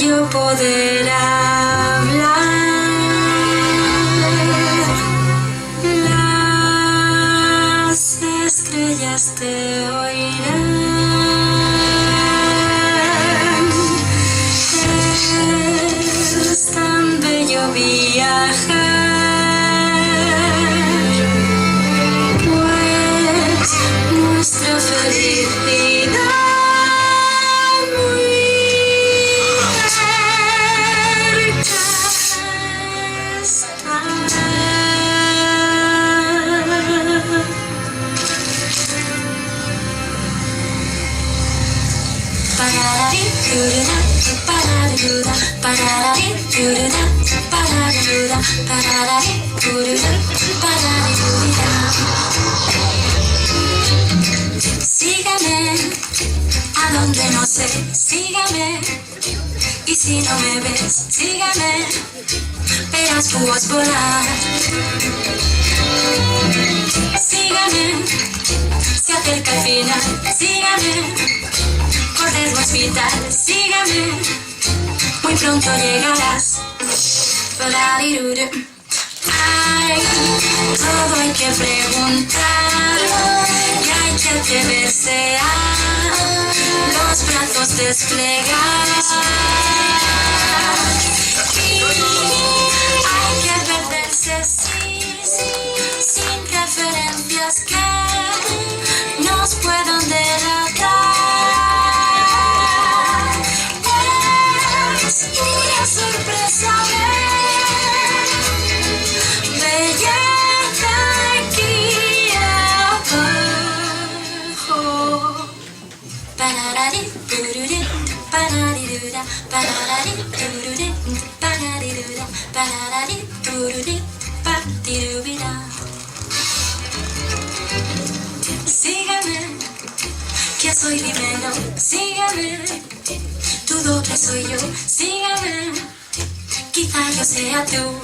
yo poder hablar. Las estrellas te oirán. Es tan bello viajar, pues nuestra felicidad muy cerca está. Sígame a donde no sé, sígame, y si no me ves, sígame, verás púas volar. Sígame, se acerca el final, sígame, corres al hospital, sígame, muy pronto llegarás. Ay, todo hay que preguntar y hay que atreverse a los brazos desplegar. Y hay que perderse sin referencias que nos puedan delatar. Es una sorpresa ver belleza aquí abajo. Pararari, tururé, pararirura, pararari, tururé, pararirura, pararari, tururé, patirubira. Sígame, que soy primero, sígame, tu doble soy yo, sígame, quizá yo sea tú.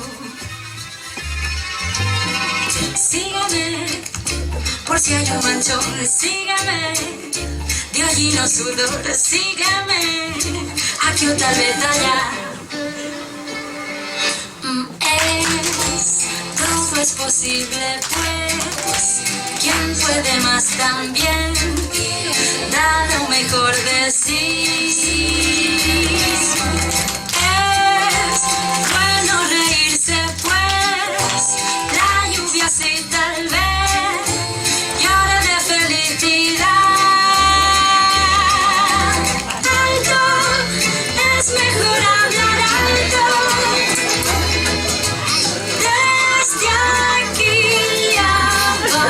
Sígame, por si hay un manchón, sígame, de allí no sudor, sígame, aquí o tal vez allá. Todo es posible, pues, ¿quién puede más también dar lo mejor de sí? Es bueno reírse, pues, la lluvia sí tal vez llore de felicidad. Alto, es mejor hablar alto. Desde aquí abajo.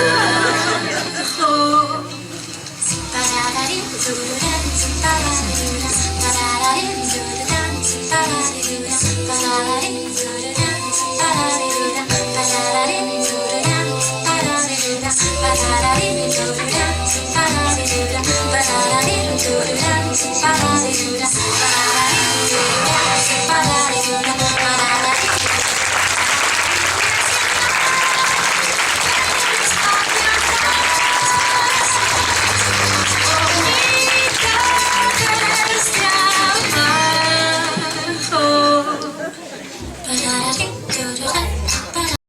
Pararari, tururán, pararira, pararari, tururán, pararira, pararari, tururán, pararira, pararari, tururán, pararira, pararari, tururán, pararira, pararari, tururán, pararira.